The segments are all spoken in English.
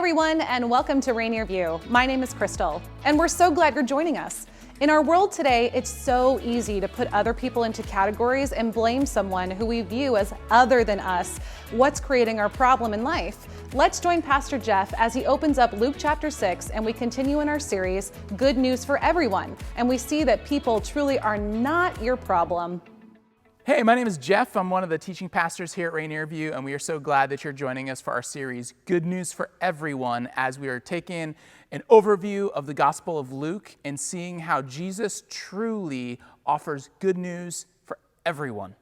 everyone, and welcome to Rainier View. My name is Crystal, and we're so glad you're joining us. In our world today, it's so easy to put other people into categories and blame someone who we view as other than us. What's creating our problem in life? Let's join Pastor Jeff as he opens up Luke chapter 6, and we continue in our series, Good News for Everyone. And we see that people truly are not your problem. Hey, my name is Jeff. I'm one of the teaching pastors here at Rainier View, and we are so glad that you're joining us for our series, Good News for Everyone, as we are taking an overview of the Gospel of Luke and seeing how Jesus truly offers good news for everyone.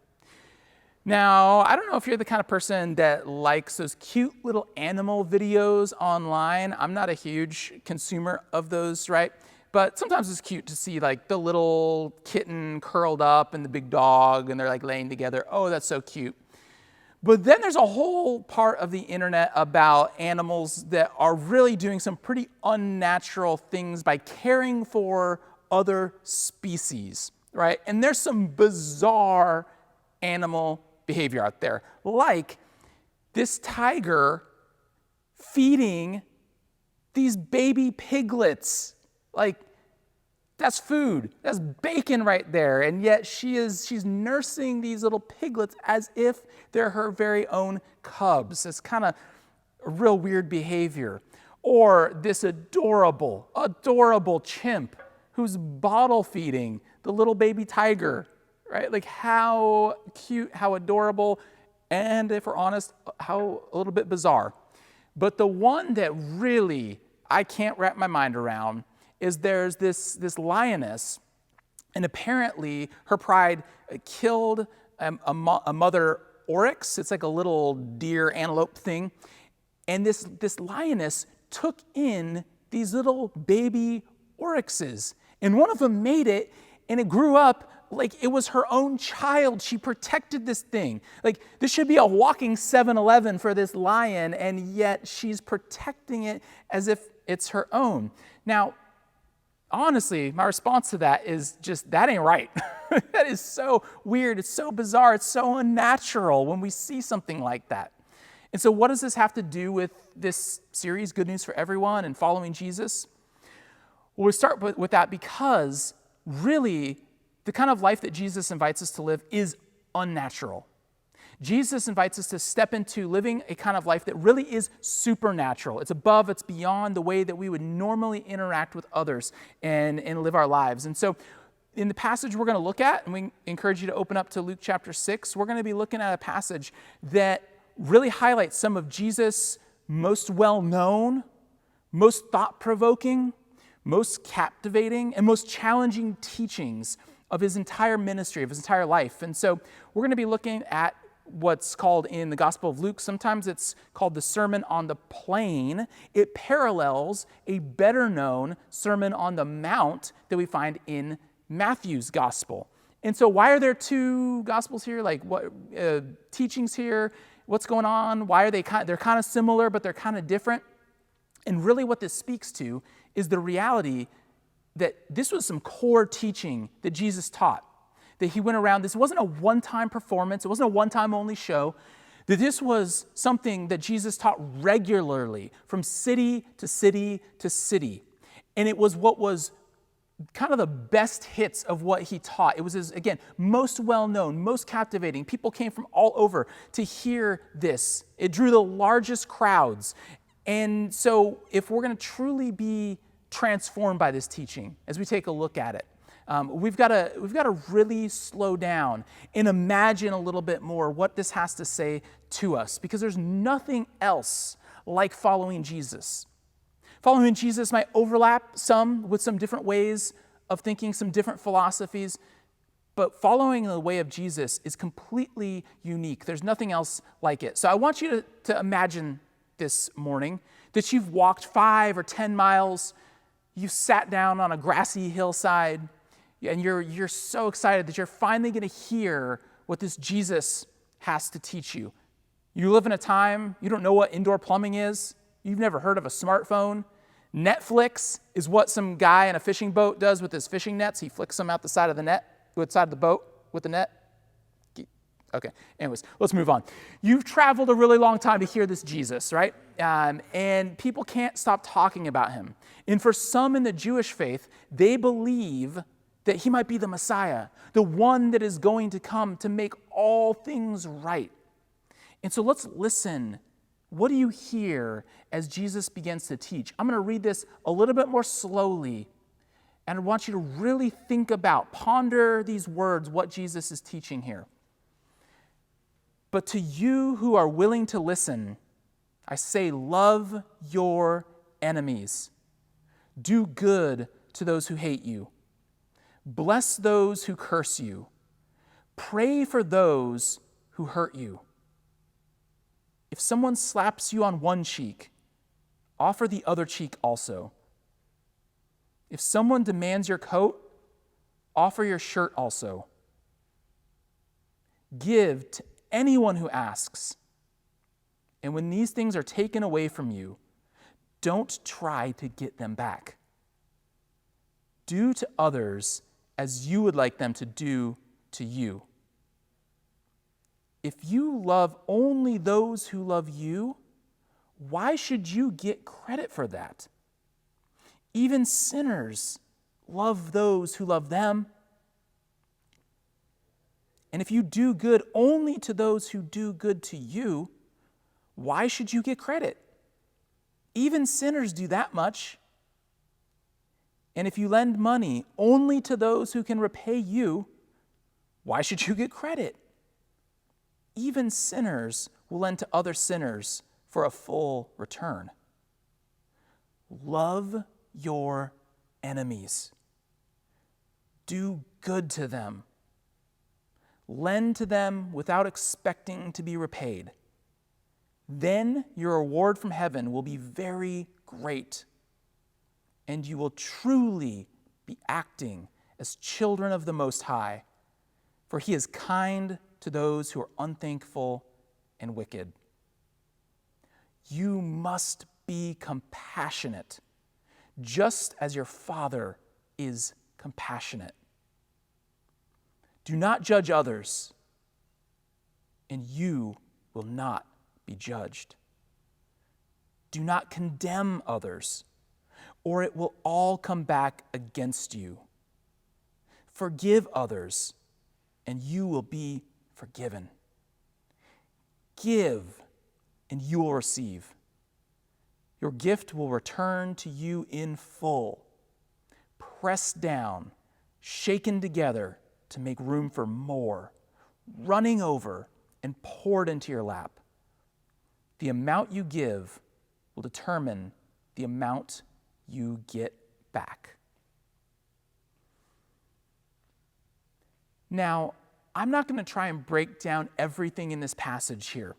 Now, I don't know if you're the kind of person that likes those cute little animal videos online. I'm not a huge consumer of those, right? But sometimes it's cute to see like the little kitten curled up and the big dog and they're like laying together. Oh, that's so cute. But then there's a whole part of the internet about animals that are really doing some pretty unnatural things by caring for other species, right? And there's some bizarre animal behavior out there, like this tiger feeding these baby piglets. Like, that's food, that's bacon right there, and yet she's nursing these little piglets as if they're her very own cubs. It's kind of a real weird behavior. Or this adorable chimp who's bottle feeding the little baby tiger, right? Like, how cute, how adorable, and if we're honest, how a little bit bizarre. But the one that really I can't wrap my mind around is there's this lioness, and apparently her pride killed a mother oryx. It's like a little deer antelope thing. And this lioness took in these little baby oryxes. And one of them made it, and it grew up like it was her own child. She protected this thing. Like, this should be a walking 7-Eleven for this lion, and yet she's protecting it as if it's her own. Now, honestly, my response to that is just, that ain't right. That is so weird. It's so bizarre. It's so unnatural when we see something like that. And so what does this have to do with this series, Good News for Everyone, and following Jesus? Well, we start with that because really the kind of life that Jesus invites us to live is unnatural. Jesus invites us to step into living a kind of life that really is supernatural. It's above, it's beyond the way that we would normally interact with others and live our lives. And so in the passage we're going to look at, and we encourage you to open up to Luke chapter 6, we're going to be looking at a passage that really highlights some of Jesus' most well-known, most thought-provoking, most captivating, and most challenging teachings of his entire ministry, of his entire life. And so we're going to be looking at what's called in the Gospel of Luke, sometimes it's called the Sermon on the Plain. It parallels a better-known Sermon on the Mount that we find in Matthew's Gospel. And so why are there two Gospels here? Like, what teachings here? What's going on? Why are they're kind of similar, but they're kind of different? And really what this speaks to is the reality that this was some core teaching that Jesus taught. That he went around, this wasn't a one-time performance, it wasn't a one-time only show, that this was something that Jesus taught regularly from city to city to city. And it was what was kind of the best hits of what he taught. It was his, again, most well-known, most captivating. People came from all over to hear this. It drew the largest crowds. And so if we're going to truly be transformed by this teaching as we take a look at it, we've got to really slow down and imagine a little bit more what this has to say to us, because there's nothing else like following Jesus. Following Jesus might overlap some with some different ways of thinking, some different philosophies, but following the way of Jesus is completely unique. There's nothing else like it. So I want you to imagine this morning that you've walked 5 or 10 miles, you've sat down on a grassy hillside, and you're so excited that you're finally going to hear what this Jesus has to teach you. You live in a time, you don't know what indoor plumbing is. You've never heard of a smartphone. Netflix is what some guy in a fishing boat does with his fishing nets. He flicks them out the side of the net, with the side of the boat with the net. Okay, anyways, let's move on. You've traveled a really long time to hear this Jesus, right? And people can't stop talking about him. And for some in the Jewish faith, they believe that he might be the Messiah, the one that is going to come to make all things right. And so let's listen. What do you hear as Jesus begins to teach? I'm going to read this a little bit more slowly, and I want you to really think about, ponder these words, what Jesus is teaching here. But to you who are willing to listen, I say, love your enemies. Do good to those who hate you. Bless those who curse you. Pray for those who hurt you. If someone slaps you on one cheek, offer the other cheek also. If someone demands your coat, offer your shirt also. Give to anyone who asks. And when these things are taken away from you, don't try to get them back. Do to others as you would like them to do to you. If you love only those who love you, why should you get credit for that? Even sinners love those who love them. And if you do good only to those who do good to you, why should you get credit? Even sinners do that much. And if you lend money only to those who can repay you, why should you get credit? Even sinners will lend to other sinners for a full return. Love your enemies. Do good to them. Lend to them without expecting to be repaid. Then your reward from heaven will be very great, and you will truly be acting as children of the Most High, for he is kind to those who are unthankful and wicked. You must be compassionate, just as your Father is compassionate. Do not judge others, and you will not be judged. Do not condemn others, or it will all come back against you. Forgive others, and you will be forgiven. Give, and you will receive. Your gift will return to you in full, pressed down, shaken together to make room for more, running over and poured into your lap. The amount you give will determine the amount you get back. Now, I'm not going to try and break down everything in this passage here.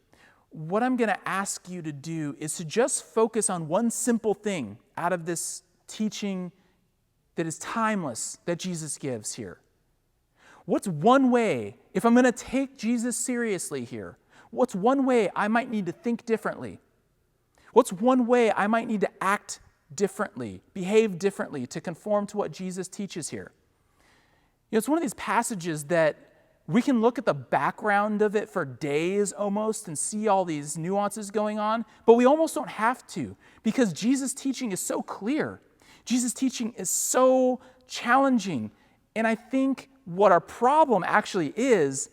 What I'm going to ask you to do is to just focus on one simple thing out of this teaching that is timeless that Jesus gives here. What's one way, if I'm going to take Jesus seriously here, what's one way I might need to think differently? What's one way I might need to act differently, behave differently to conform to what Jesus teaches here? You know, it's one of these passages that we can look at the background of it for days almost and see all these nuances going on, but we almost don't have to because Jesus' teaching is so clear. Jesus' teaching is so challenging. And I think what our problem actually is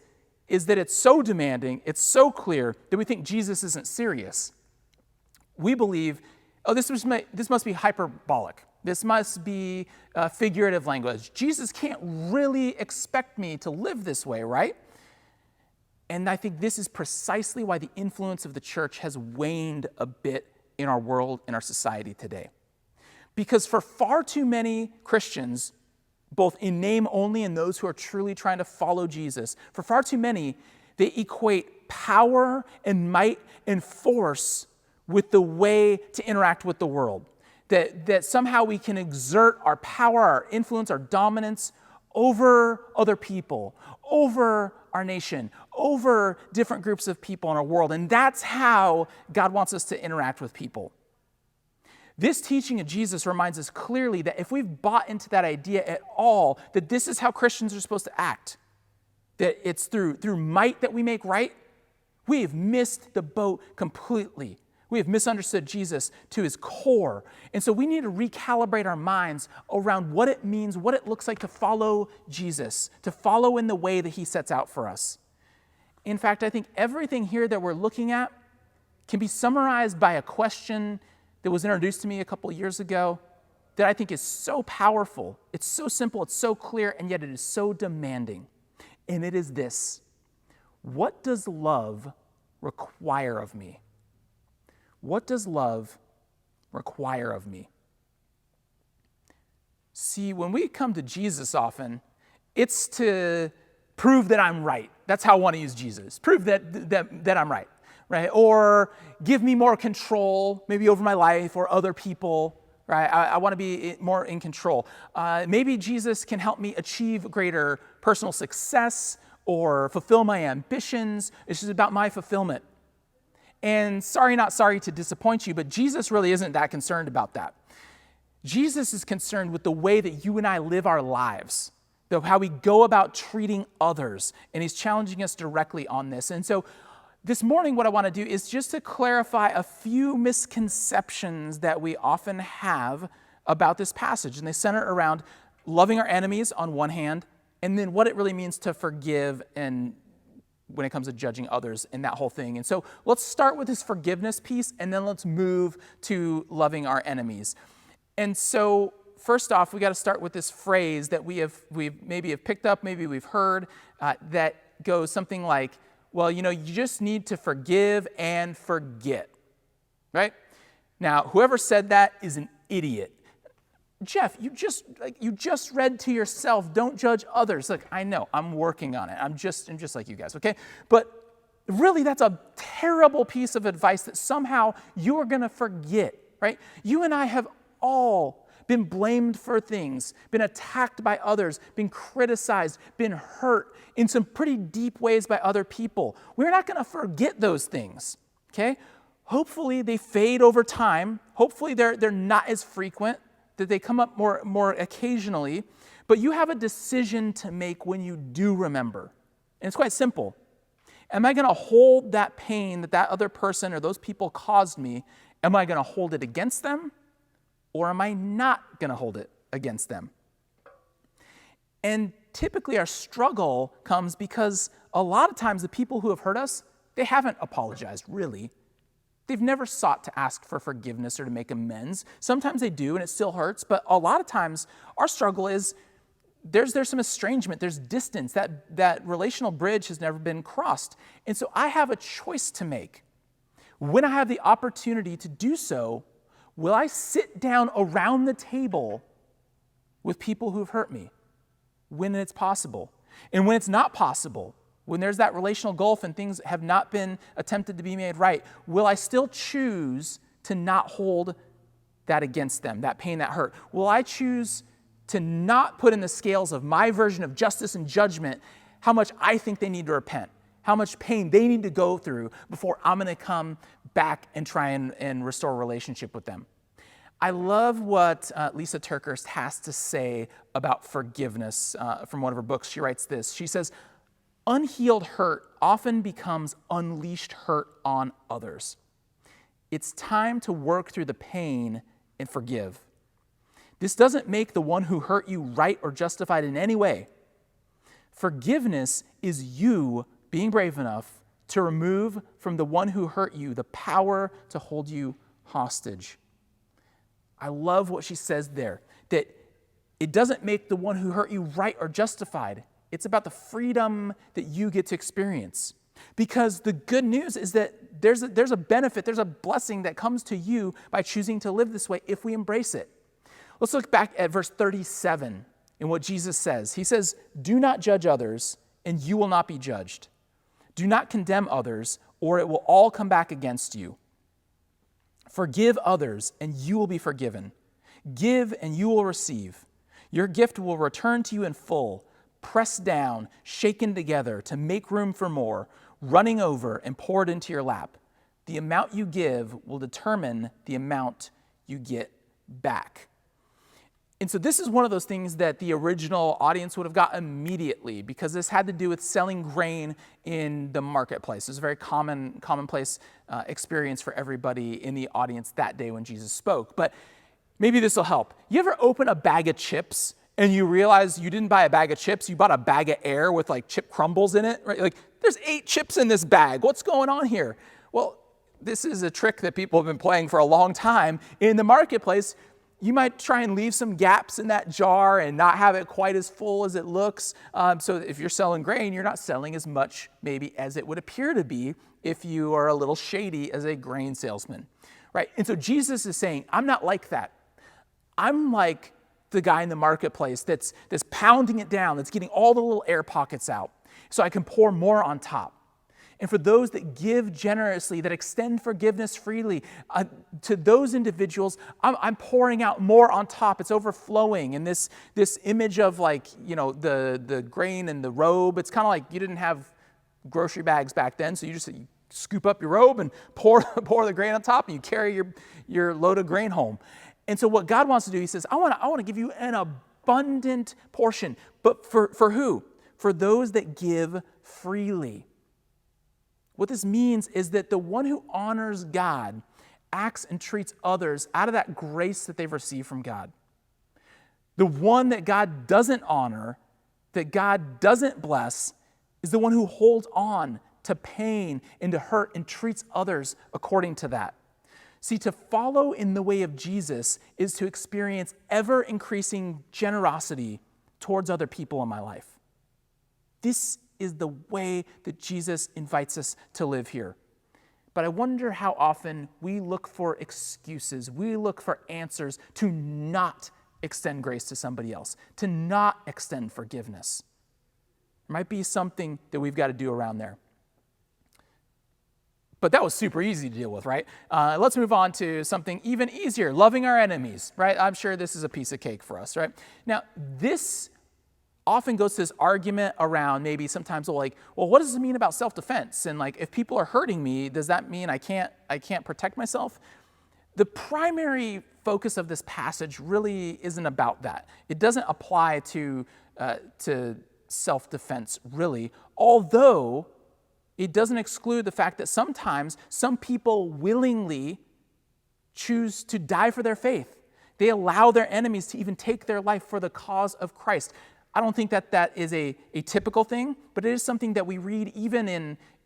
that it's so demanding, it's so clear that we think Jesus isn't serious. We believe, oh, this must be hyperbolic. This must be figurative language. Jesus can't really expect me to live this way, right? And I think this is precisely why the influence of the church has waned a bit in our world, in our society today. Because for far too many Christians, both in name only and those who are truly trying to follow Jesus, for far too many, they equate power and might and force with the way to interact with the world. That somehow we can exert our power, our influence, our dominance over other people, over our nation, over different groups of people in our world. And that's how God wants us to interact with people. This teaching of Jesus reminds us clearly that if we've bought into that idea at all, that this is how Christians are supposed to act, that it's through might that we make right, we have missed the boat completely. We have misunderstood Jesus to his core. And so we need to recalibrate our minds around what it means, what it looks like to follow Jesus, to follow in the way that he sets out for us. In fact, I think everything here that we're looking at can be summarized by a question that was introduced to me a couple years ago that I think is so powerful. It's so simple, it's so clear, and yet it is so demanding. And it is this: what does love require of me? What does love require of me? See, when we come to Jesus often, it's to prove that I'm right. That's how I want to use Jesus. Prove that I'm right, right? Or give me more control, maybe over my life or other people, right? I want to be more in control. Maybe Jesus can help me achieve greater personal success or fulfill my ambitions. It's just about my fulfillment. And sorry, not sorry to disappoint you, but Jesus really isn't that concerned about that. Jesus is concerned with the way that you and I live our lives, how we go about treating others, and he's challenging us directly on this. And so this morning, what I want to do is just to clarify a few misconceptions that we often have about this passage, and they center around loving our enemies on one hand, and then what it really means to forgive and when it comes to judging others and that whole thing. And so let's start with this forgiveness piece, and then let's move to loving our enemies. And so first off, we got to start with this phrase that we've maybe have picked up, maybe we've heard, that goes something like, well, you just need to forgive and forget, right? Now, whoever said that is an idiot. Jeff, you just read to yourself, don't judge others. Look, I know, I'm working on it. I'm just like you guys, okay? But really, that's a terrible piece of advice that somehow you are going to forget, right? You and I have all been blamed for things, been attacked by others, been criticized, been hurt in some pretty deep ways by other people. We're not going to forget those things, okay? Hopefully, they fade over time. Hopefully, they're not as frequent, that they come up more occasionally, but you have a decision to make when you do remember. And it's quite simple. Am I going to hold that pain that other person or those people caused me? Am I going to hold it against them? Or am I not going to hold it against them? And typically our struggle comes because a lot of times the people who have hurt us, they haven't apologized, really. They've never sought to ask for forgiveness or to make amends. Sometimes they do, and it still hurts, but a lot of times our struggle is there's some estrangement, there's distance, that relational bridge has never been crossed. And so I have a choice to make. When I have the opportunity to do so, will I sit down around the table with people who've hurt me when it's possible? And when it's not possible, when there's that relational gulf and things have not been attempted to be made right, will I still choose to not hold that against them, that pain, that hurt? Will I choose to not put in the scales of my version of justice and judgment how much I think they need to repent, how much pain they need to go through before I'm going to come back and try and restore a relationship with them? I love what Lisa TerKeurst has to say about forgiveness from one of her books. She writes this. She says, unhealed hurt often becomes unleashed hurt on others. It's time to work through the pain and forgive. This doesn't make the one who hurt you right or justified in any way. Forgiveness is you being brave enough to remove from the one who hurt you the power to hold you hostage. I love what she says there, that it doesn't make the one who hurt you right or justified. It's about the freedom that you get to experience. Because the good news is that there's a benefit, there's a blessing that comes to you by choosing to live this way if we embrace it. Let's look back at verse 37 in what Jesus says. He says, do not judge others, and you will not be judged. Do not condemn others, or it will all come back against you. Forgive others, and you will be forgiven. Give, and you will receive. Your gift will return to you in full, pressed down, shaken together to make room for more, running over and poured into your lap. The amount you give will determine the amount you get back. And so this is one of those things that the original audience would have got immediately, because this had to do with selling grain in the marketplace. It was a very commonplace experience for everybody in the audience that day when Jesus spoke. But maybe this will help. You ever open a bag of chips and you realize you didn't buy a bag of chips, you bought a bag of air with like chip crumbles in it, right? Like, there's 8 chips in this bag. What's going on here? Well, this is a trick that people have been playing for a long time in the marketplace. You might try and leave some gaps in that jar and not have it quite as full as it looks. So if you're selling grain, you're not selling as much maybe as it would appear to be if you are a little shady as a grain salesman, right? And so Jesus is saying, I'm not like that. I'm like the guy in the marketplace that's pounding it down, that's getting all the little air pockets out so I can pour more on top. And for those that give generously, that extend forgiveness freely, to those individuals, I'm pouring out more on top. It's overflowing. And this image of like, the grain and the robe, it's kind of like you didn't have grocery bags back then, so you scoop up your robe and pour the grain on top, and you carry your load of grain home. And so what God wants to do, he says, I want to give you an abundant portion. But for who? For those that give freely. What this means is that the one who honors God acts and treats others out of that grace that they've received from God. The one that God doesn't honor, that God doesn't bless, is the one who holds on to pain and to hurt and treats others according to that. See, to follow in the way of Jesus is to experience ever-increasing generosity towards other people in my life. This is the way that Jesus invites us to live here. But I wonder how often we look for excuses, we look for answers to not extend grace to somebody else, to not extend forgiveness. There might be something that we've got to do around there. But that was super easy to deal with, right? Let's move on to something even easier, loving our enemies, right? I'm sure this is a piece of cake for us, right? Now, this often goes to this argument around maybe sometimes well, what does it mean about self-defense? And like, if people are hurting me, does that mean I can't protect myself? The primary focus of this passage really isn't about that. It doesn't apply to self-defense, really, although it doesn't exclude the fact that sometimes some people willingly choose to die for their faith. They allow their enemies to even take their life for the cause of Christ. I don't think that is a typical thing, but it is something that we read even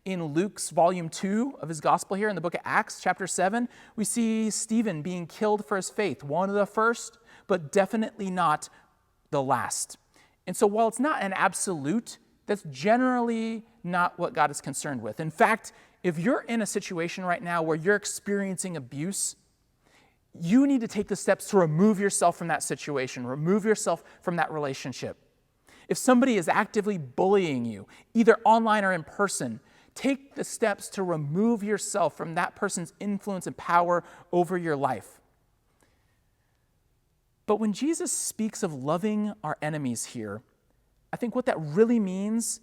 in Luke's volume 2 of his gospel here in the book of Acts, chapter 7. We see Stephen being killed for his faith, one of the first, but definitely not the last. And so while it's not an absolute, that's generally not what God is concerned with. In fact, if you're in a situation right now where you're experiencing abuse, you need to take the steps to remove yourself from that situation, remove yourself from that relationship. If somebody is actively bullying you, either online or in person, take the steps to remove yourself from that person's influence and power over your life. But when Jesus speaks of loving our enemies here, I think what that really means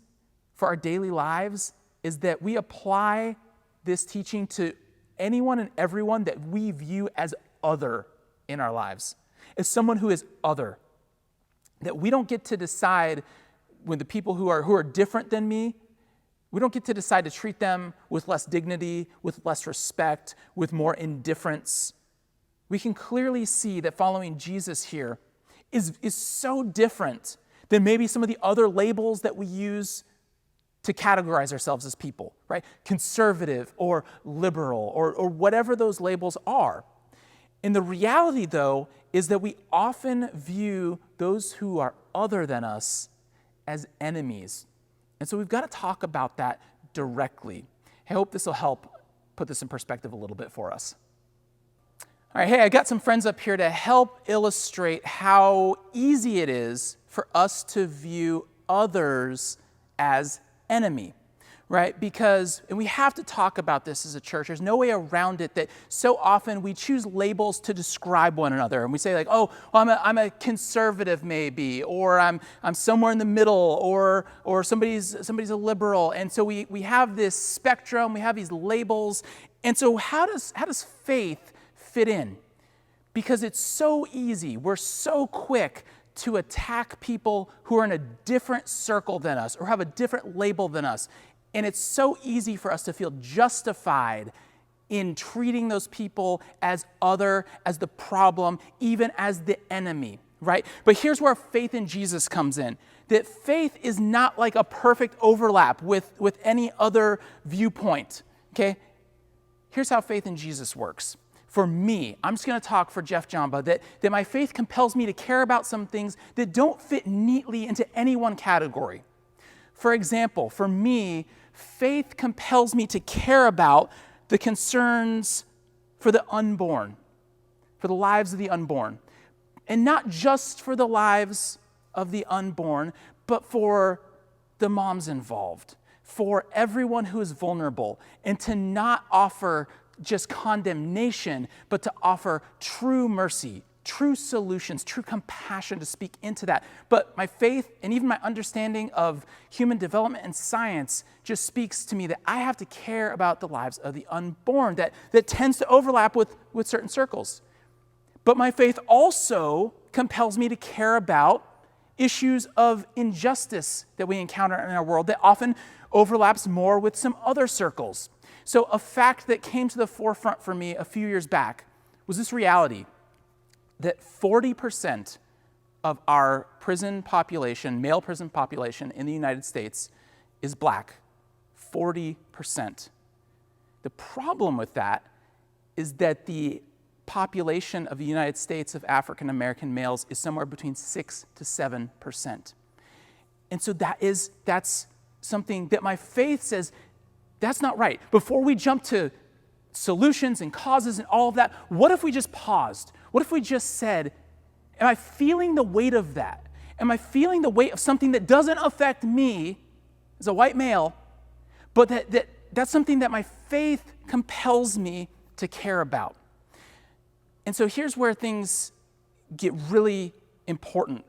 for our daily lives is that we apply this teaching to anyone and everyone that we view as other in our lives, as someone who is other. That we don't get to decide when the people who are different than me, we don't get to decide to treat them with less dignity, with less respect, with more indifference. We can clearly see that following Jesus here is so different than maybe some of the other labels that we use to categorize ourselves as people, right? Conservative or liberal or whatever those labels are. And the reality, though, is that we often view those who are other than us as enemies. And so we've got to talk about that directly. I hope this will help put this in perspective a little bit for us. All right, hey, I got some friends up here to help illustrate how easy it is for us to view others as enemy. Right? And we have to talk about this as a church. There's no way around it that so often we choose labels to describe one another. And we say like, oh, well, I'm a conservative maybe, or I'm somewhere in the middle, or somebody's a liberal. And so we have this spectrum, we have these labels. And so how does faith fit in? because it's so easy. We're so quick to attack people who are in a different circle than us or have a different label than us. And it's so easy for us to feel justified in treating those people as other, as the problem, even as the enemy, right? But here's where faith in Jesus comes in. That faith is not like a perfect overlap with any other viewpoint, okay? Here's how faith in Jesus works. For me, I'm just going to talk for Jeff Jamba, that my faith compels me to care about some things that don't fit neatly into any one category. For example, for me, faith compels me to care about the concerns for the unborn, for the lives of the unborn. And not just for the lives of the unborn, but for the moms involved, for everyone who is vulnerable, and to not offer just condemnation, but to offer true mercy, true solutions, true compassion to speak into that. But my faith and even my understanding of human development and science just speaks to me that I have to care about the lives of the unborn. That tends to overlap with certain circles. But my faith also compels me to care about issues of injustice that we encounter in our world that often overlaps more with some other circles. So a fact that came to the forefront for me a few years back was this reality that 40% of our prison population, male prison population in the United States is black. 40%. The problem with that is that the population of the United States of African American males is somewhere between 6 to 7%. And so that's something that my faith says, that's not right. Before we jump to solutions and causes and all of that, what if we just paused? What if we just said, am I feeling the weight of that? Am I feeling the weight of something that doesn't affect me as a white male, but that's something that my faith compels me to care about? And so here's where things get really important,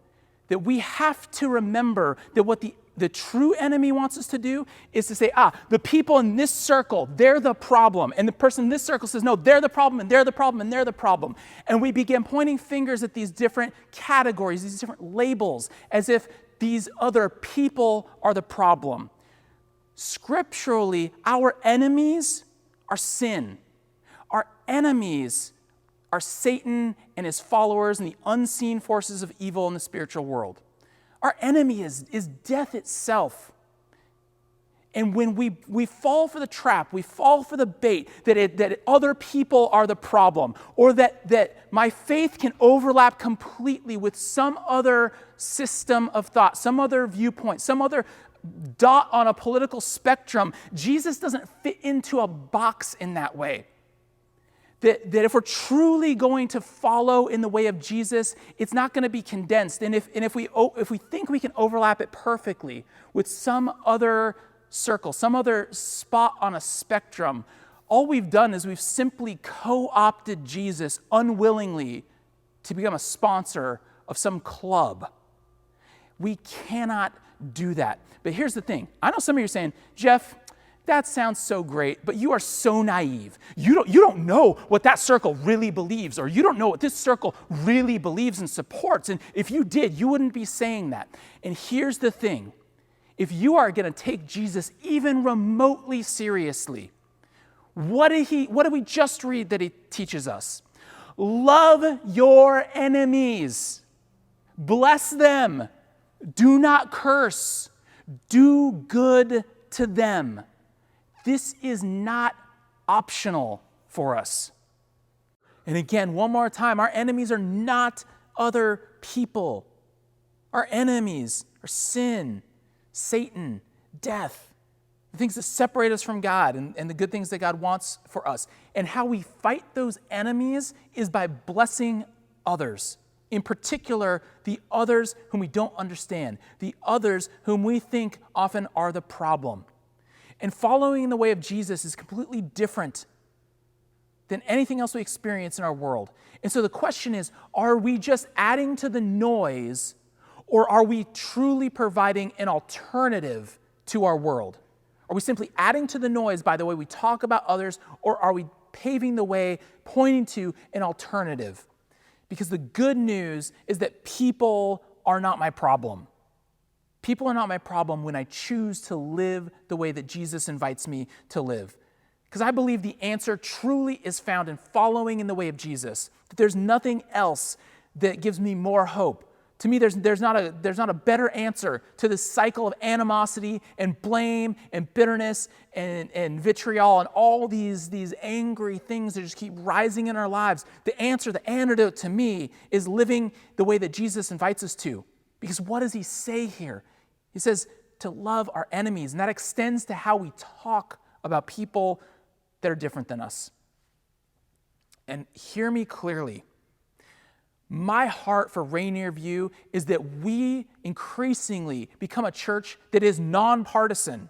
that we have to remember that what the true enemy wants us to do is to say, the people in this circle, they're the problem. And the person in this circle says, no, they're the problem, and they're the problem, and they're the problem. And we begin pointing fingers at these different categories, these different labels, as if these other people are the problem. Scripturally, our enemies are sin. Our enemies are Satan and his followers and the unseen forces of evil in the spiritual world. Our enemy is death itself. And when we fall for the trap, we fall for the bait that other people are the problem, or that my faith can overlap completely with some other system of thought, some other viewpoint, some other dot on a political spectrum, Jesus doesn't fit into a box in that way. That if we're truly going to follow in the way of Jesus, it's not going to be condensed. And if we think we can overlap it perfectly with some other circle, some other spot on a spectrum, all we've done is we've simply co-opted Jesus unwillingly to become a sponsor of some club. We cannot do that. But here's the thing. I know some of you are saying, Jeff, that sounds so great, but you are so naive. You don't know what that circle really believes, or you don't know what this circle really believes and supports. And if you did, you wouldn't be saying that. And here's the thing. If you are going to take Jesus even remotely seriously, what did we just read that he teaches us? Love your enemies. Bless them. Do not curse. Do good to them. This is not optional for us. And again, one more time, our enemies are not other people. Our enemies are sin, Satan, death, the things that separate us from God and the good things that God wants for us. And how we fight those enemies is by blessing others. In particular, the others whom we don't understand, the others whom we think often are the problem. And following in the way of Jesus is completely different than anything else we experience in our world. And so the question is, are we just adding to the noise, or are we truly providing an alternative to our world? Are we simply adding to the noise by the way we talk about others, or are we paving the way, pointing to an alternative? Because the good news is that people are not my problem. People are not my problem when I choose to live the way that Jesus invites me to live. Because I believe the answer truly is found in following in the way of Jesus. That there's nothing else that gives me more hope. To me, there's not a better answer to this cycle of animosity and blame and bitterness and vitriol and all these angry things that just keep rising in our lives. The answer, the antidote to me is living the way that Jesus invites us to. Because what does he say here? He says to love our enemies, and that extends to how we talk about people that are different than us. And hear me clearly. My heart for Rainier View is that we increasingly become a church that is nonpartisan.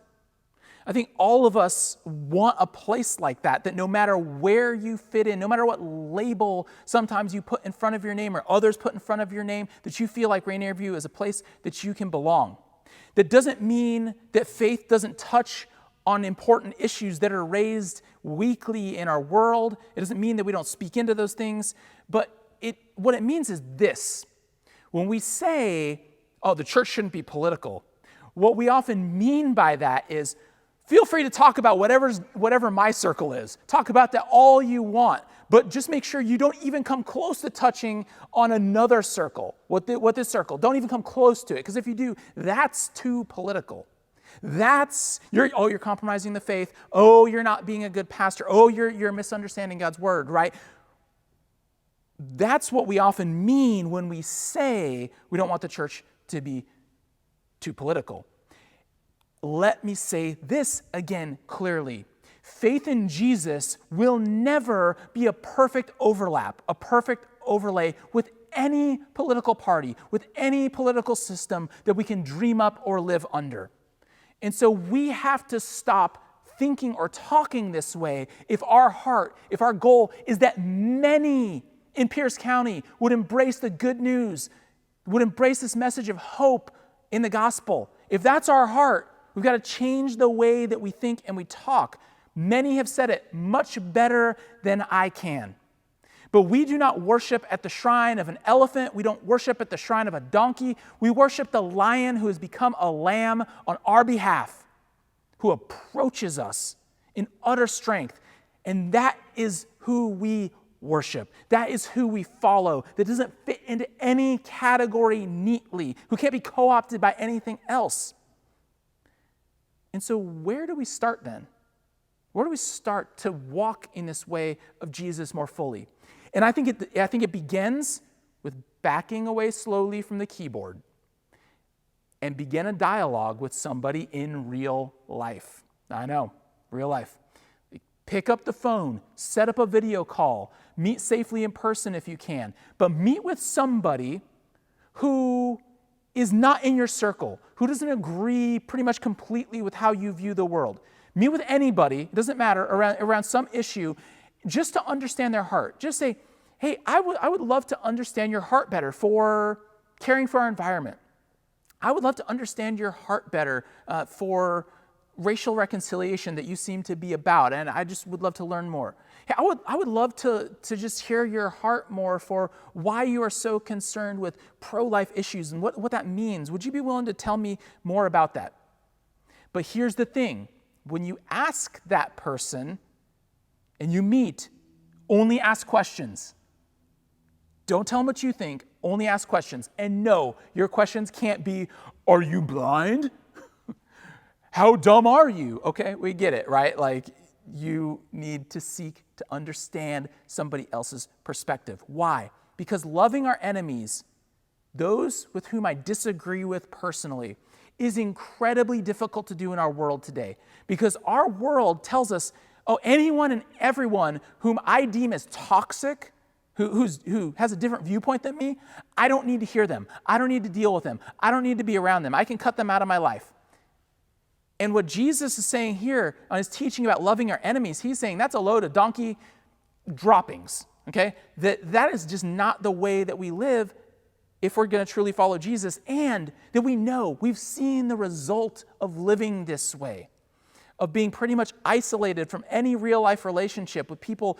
I think all of us want a place like that no matter where you fit in, no matter what label sometimes you put in front of your name or others put in front of your name, that you feel like Rainier View is a place that you can belong. That doesn't mean that faith doesn't touch on important issues that are raised weekly in our world. It doesn't mean that we don't speak into those things, but what it means is this. When we say, oh, the church shouldn't be political, what we often mean by that is, feel free to talk about whatever my circle is. Talk about that all you want, but just make sure you don't even come close to touching on another circle. What this circle? Don't even come close to it, because if you do, that's too political. You're compromising the faith. Oh, you're not being a good pastor. Oh, you're misunderstanding God's word, right? That's what we often mean when we say we don't want the church to be too political. Let me say this again clearly. Faith in Jesus will never be a perfect overlap, a perfect overlay with any political party, with any political system that we can dream up or live under. And so we have to stop thinking or talking this way if our goal is that many in Pierce County would embrace the good news, would embrace this message of hope in the gospel. If that's our heart, we've got to change the way that we think and we talk. Many have said it much better than I can. But we do not worship at the shrine of an elephant. We don't worship at the shrine of a donkey. We worship the lion who has become a lamb on our behalf, who approaches us in utter strength. And that is who we worship. That is who we follow. That doesn't fit into any category neatly, who can't be co-opted by anything else. And so where do we start then? Where do we start to walk in this way of Jesus more fully? And I think it begins with backing away slowly from the keyboard and begin a dialogue with somebody in real life. I know, real life. Pick up the phone, set up a video call, meet safely in person if you can, but meet with somebody who is not in your circle, who doesn't agree pretty much completely with how you view the world. Meet with anybody, it doesn't matter, around some issue, just to understand their heart. Just say, hey, I would love to understand your heart better for caring for our environment. I would love to understand your heart better for racial reconciliation that you seem to be about, and I just would love to learn more. Hey, I would love to just hear your heart more for why you are so concerned with pro-life issues and what that means. Would you be willing to tell me more about that? But here's the thing. When you ask that person and you meet, only ask questions. Don't tell them what you think, only ask questions. And no, your questions can't be, are you blind? How dumb are you? Okay, we get it, right? Like, you need to seek to understand somebody else's perspective. Why? Because loving our enemies, those with whom I disagree with personally, is incredibly difficult to do in our world today. Because our world tells us, oh, anyone and everyone whom I deem as toxic, who has a different viewpoint than me, I don't need to hear them. I don't need to deal with them. I don't need to be around them. I can cut them out of my life. And what Jesus is saying here on his teaching about loving our enemies, he's saying that's a load of donkey droppings, okay? That is just not the way that we live if we're going to truly follow Jesus, and that we've seen the result of living this way, of being pretty much isolated from any real life relationship with people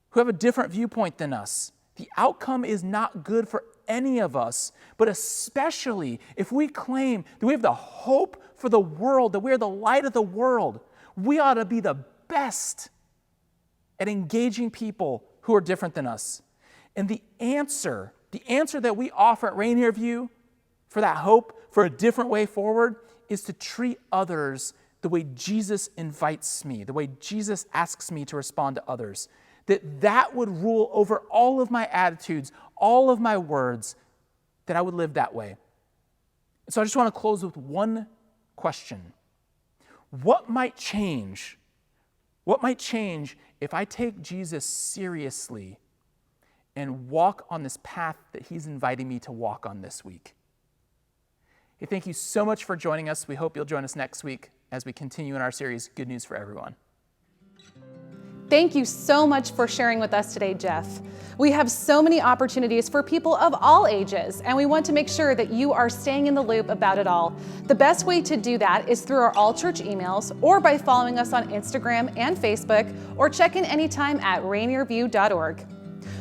who have a different viewpoint than us. the outcome is not good for any of us, but especially if we claim that we have the hope for the world, that we are the light of the world, we ought to be the best at engaging people who are different than us. And the answer that we offer at Rainier View for that hope, for a different way forward, is to treat others the way Jesus invites me, the way Jesus asks me to respond to others. That would rule over all of my attitudes, all of my words, that I would live that way. So I just want to close with one question. What might change? What might change if I take Jesus seriously and walk on this path that he's inviting me to walk on this week? Hey, thank you so much for joining us. We hope you'll join us next week as we continue in our series, Good News for Everyone. Thank you so much for sharing with us today, Jeff. We have so many opportunities for people of all ages, and we want to make sure that you are staying in the loop about it all. The best way to do that is through our All Church emails or by following us on Instagram and Facebook, or check in anytime at rainierview.org.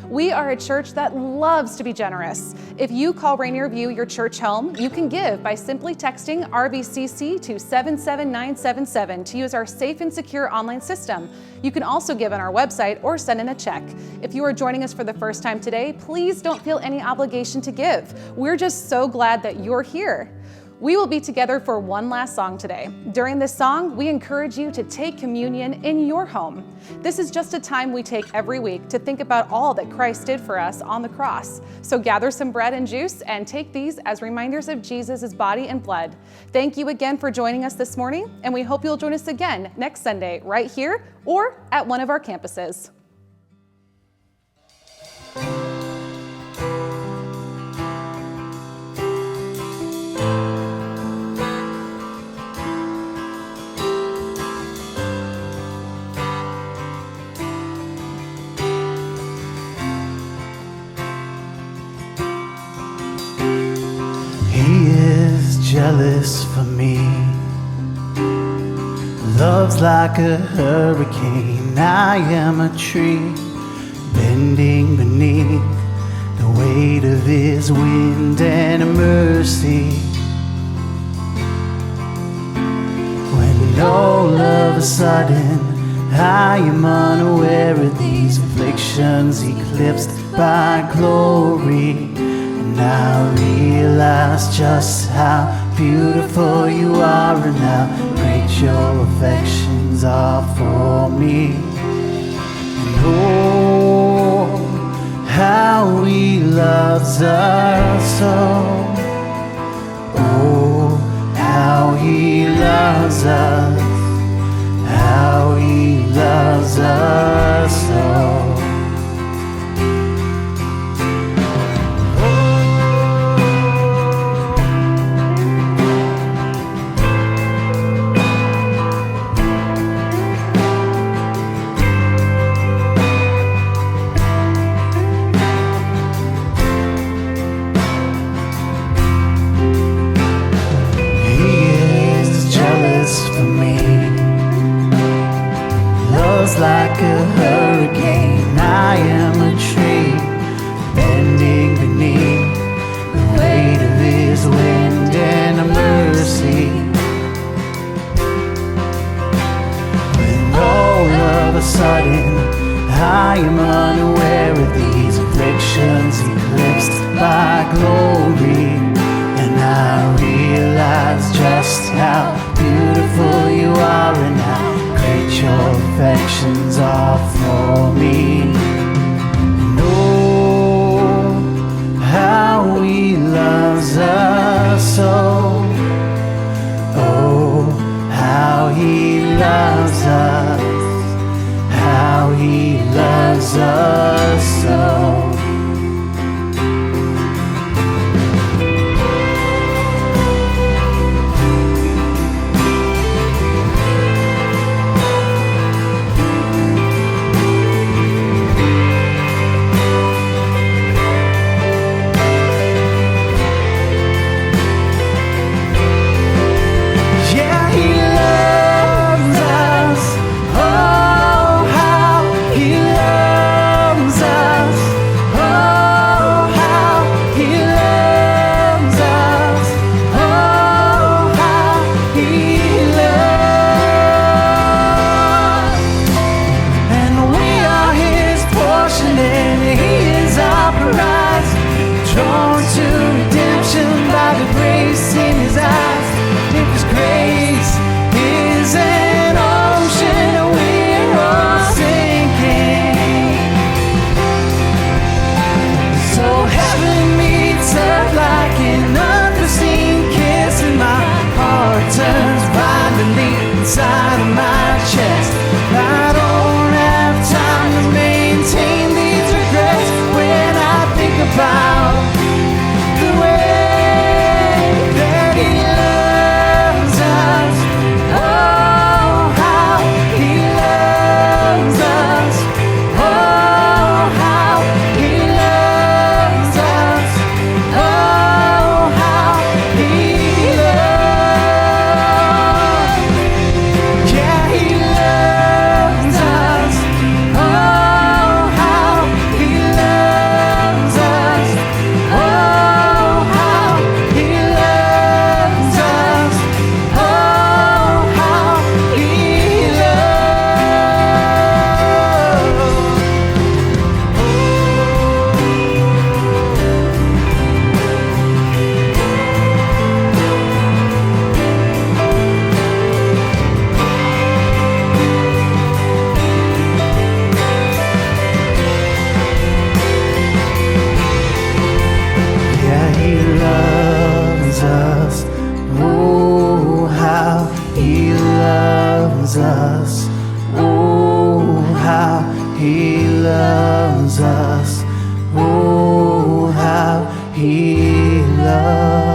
We are a church that loves to be generous. If you call Rainier View your church home, you can give by simply texting RVCC to 77977 to use our safe and secure online system. You can also give on our website or send in a check. If you are joining us for the first time today, please don't feel any obligation to give. We're just so glad that you're here. We will be together for one last song today. During this song, we encourage you to take communion in your home. This is just a time we take every week to think about all that Christ did for us on the cross. So gather some bread and juice and take these as reminders of Jesus' body and blood. Thank you again for joining us this morning, and we hope you'll join us again next Sunday right here or at one of our campuses. Jealous for me, love's like a hurricane. I am a tree bending beneath the weight of his wind and mercy. When all of a sudden I am unaware of these afflictions eclipsed by glory, and I realize just how beautiful you are, and how great your affections are for me. And oh, how he loves us so. Oh, how he loves us. How he loves us so. Like a hurricane, I am a tree bending beneath the weight of his wind and mercy. When all of a sudden I am unaware of these afflictions eclipsed by glory, and I realize just how beautiful you are and how great your affections are for me. And oh, how he loves us so. Oh, how he loves us. How he loves us so. He loves us. inside of my chest. I don't have time to maintain these regrets when I think about the way that he loves us. Oh, how he loves us. Oh, how he loves us. Oh, how he loves. Yeah, he loves us. Oh, how he loves us. Oh, how he loves us. Oh, how he Yeah, he loves us. Oh, how he loves us. Oh, how he loves us. Oh, how he loves